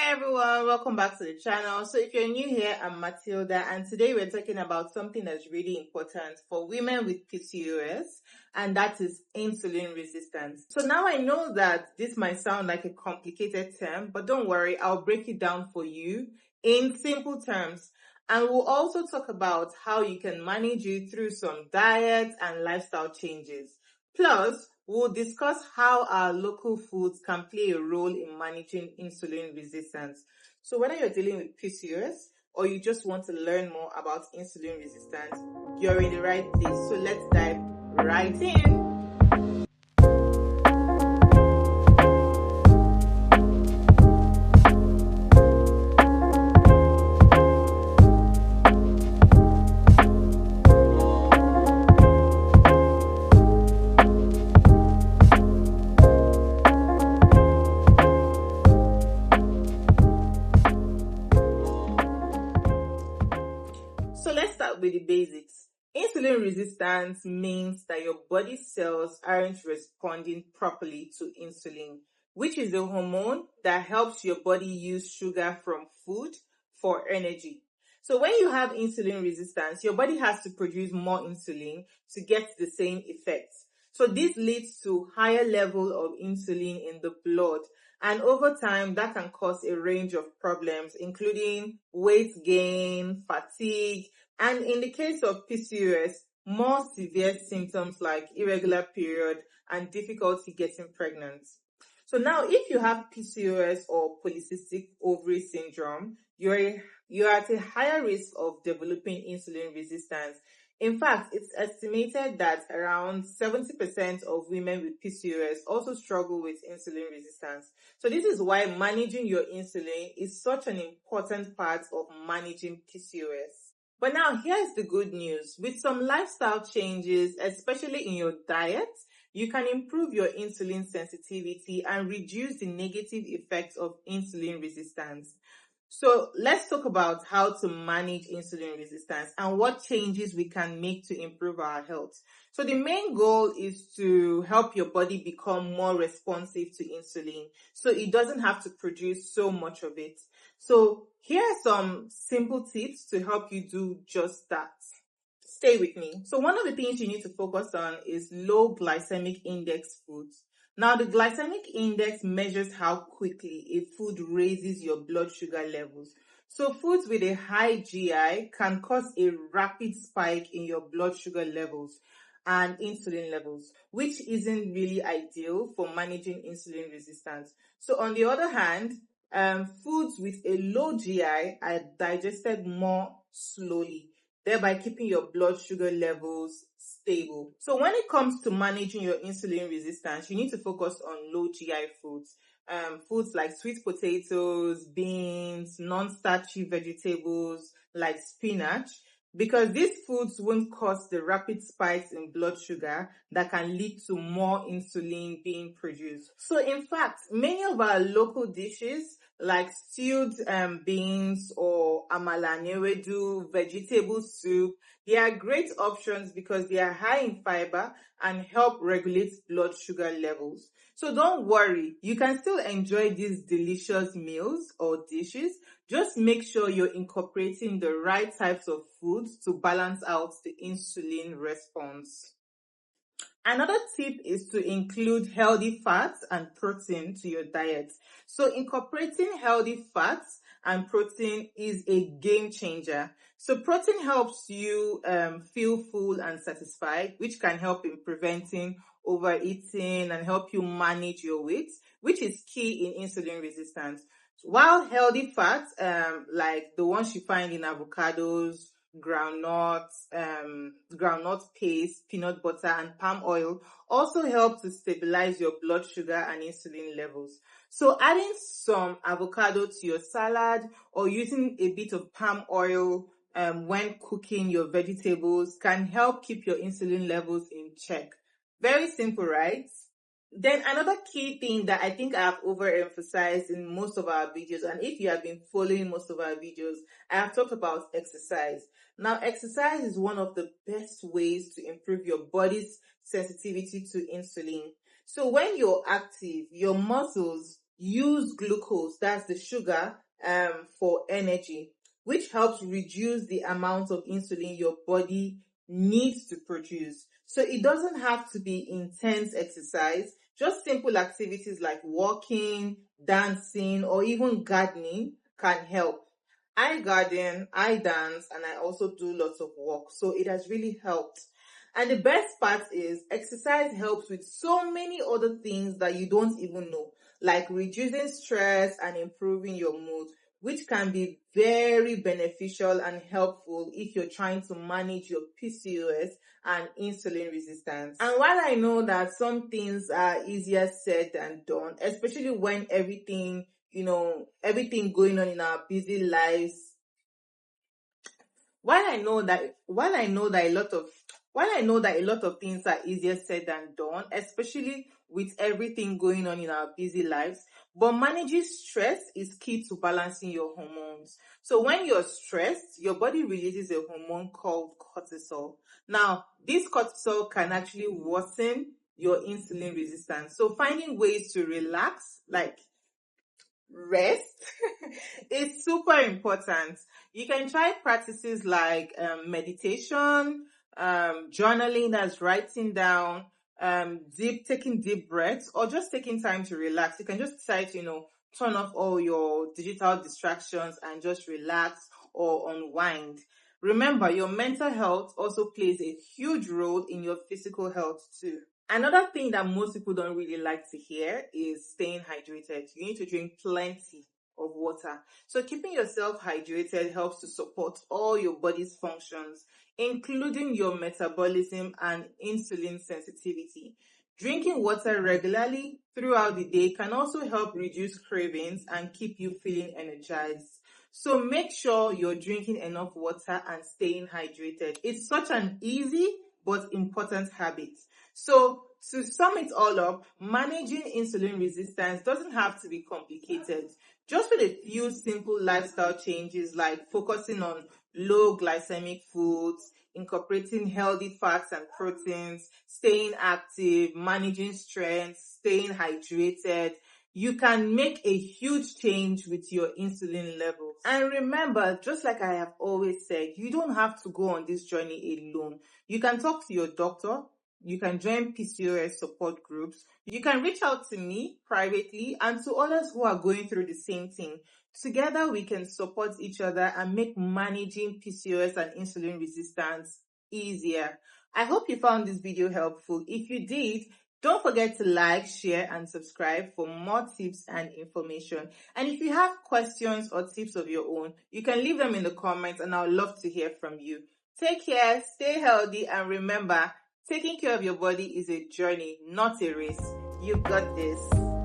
Hi everyone, welcome back to the channel. So if you're new here, I'm Matilda, and today we're talking about something that's really important for women with PCOS, and that is insulin resistance. So now I know that this might sound like a complicated term, but don't worry, I'll break it down for you in simple terms. And we'll also talk about how you can manage it through some diet and lifestyle changes. Plus, we'll discuss how our local foods can play a role in managing insulin resistance. So whether you're dealing with PCOS or you just want to learn more about insulin resistance, you're in the right place. So let's dive right in. So let's start with the basics. Insulin resistance means that your body cells aren't responding properly to insulin, which is a hormone that helps your body use sugar from food for energy. So when you have insulin resistance, your body has to produce more insulin to get the same effects. So this leads to higher level of insulin in the blood, and over time that can cause a range of problems including weight gain, fatigue, and in the case of PCOS, more severe symptoms like irregular period and difficulty getting pregnant. So now if you have PCOS or polycystic ovary syndrome, you're at a higher risk of developing insulin resistance. In fact, it's estimated that around 70% of women with PCOS also struggle with insulin resistance. So this is why managing your insulin is such an important part of managing PCOS. But now here's the good news. With some lifestyle changes, especially in your diet, you can improve your insulin sensitivity and reduce the negative effects of insulin resistance. So let's talk about how to manage insulin resistance and what changes we can make to improve our health. So the main goal is to help your body become more responsive to insulin so it doesn't have to produce so much of it. So here are some simple tips to help you do just that. Stay with me. So one of the things you need to focus on is low glycemic index foods. Now, the glycemic index measures how quickly a food raises your blood sugar levels. So foods with a high GI can cause a rapid spike in your blood sugar levels and insulin levels, which isn't really ideal for managing insulin resistance. So on the other hand, foods with a low GI are digested more slowly, thereby keeping your blood sugar levels stable. So when it comes to managing your insulin resistance, you need to focus on low GI foods. Foods like sweet potatoes, beans, non-starchy vegetables like spinach, because these foods won't cause the rapid spikes in blood sugar that can lead to more insulin being produced. So in fact, many of our local dishes like stewed beans or amala and ewedu, vegetable soup, they are great options because they are high in fiber and help regulate blood sugar levels. So don't worry, you can still enjoy these delicious meals or dishes. Just make sure you're incorporating the right types of foods to balance out the insulin response. Another tip is to include healthy fats and protein to your diet. So incorporating healthy fats and protein is a game changer. So protein helps you feel full and satisfied, which can help in preventing overeating and help you manage your weight, which is key in insulin resistance. While healthy fats, like the ones you find in avocados, groundnut paste, peanut butter, and palm oil also help to stabilize your blood sugar and insulin levels. So adding some avocado to your salad or using a bit of palm oil when cooking your vegetables can help keep your insulin levels in check. Very simple, right? Then another key thing that I think I have overemphasized in most of our videos, and if you have been following most of our videos, I have talked about exercise. Now, exercise is one of the best ways to improve your body's sensitivity to insulin. So when you're active, your muscles use glucose, that's the sugar, for energy, which helps reduce the amount of insulin your body needs to produce. So it doesn't have to be intense exercise. Just simple activities like walking, dancing, or even gardening can help. I garden, I dance, and I also do lots of walk. So it has really helped. And the best part is exercise helps with so many other things that you don't even know, like reducing stress and improving your mood, which can be very beneficial and helpful if you're trying to manage your PCOS and insulin resistance. And while I know that some things are easier said than done, especially when everything going on in our busy lives, while I know that a lot of things are easier said than done, especially with everything going on in our busy lives, but managing stress is key to balancing your hormones. So when you're stressed, your body releases a hormone called cortisol. Now, this cortisol can actually worsen your insulin resistance. So finding ways to relax, like rest, is super important. You can try practices like meditation, journaling, that's writing down, taking deep breaths, or just taking time to relax. You can just decide to, turn off all your digital distractions and just relax or unwind. Remember, your mental health also plays a huge role in your physical health too. Another thing that most people don't really like to hear is staying hydrated. You need to drink plenty of water. So keeping yourself hydrated helps to support all your body's functions, including your metabolism and insulin sensitivity. Drinking water regularly throughout the day can also help reduce cravings and keep you feeling energized. So make sure you're drinking enough water and staying hydrated. It's such an easy but important habit. So to sum it all up, managing insulin resistance doesn't have to be complicated. Just with a few simple lifestyle changes like focusing on low glycemic foods, incorporating healthy fats and proteins, staying active, managing stress, staying hydrated, you can make a huge change with your insulin levels. And remember, just like I have always said, you don't have to go on this journey alone. You can talk to your doctor. You can join PCOS support groups. You can reach out to me privately and to others who are going through the same thing. Together, we can support each other and make managing PCOS and insulin resistance easier. I hope you found this video helpful. If you did, don't forget to like, share, and subscribe for more tips and information. And if you have questions or tips of your own, you can leave them in the comments and I would love to hear from you. Take care, stay healthy, and remember, taking care of your body is a journey, not a race. You've got this.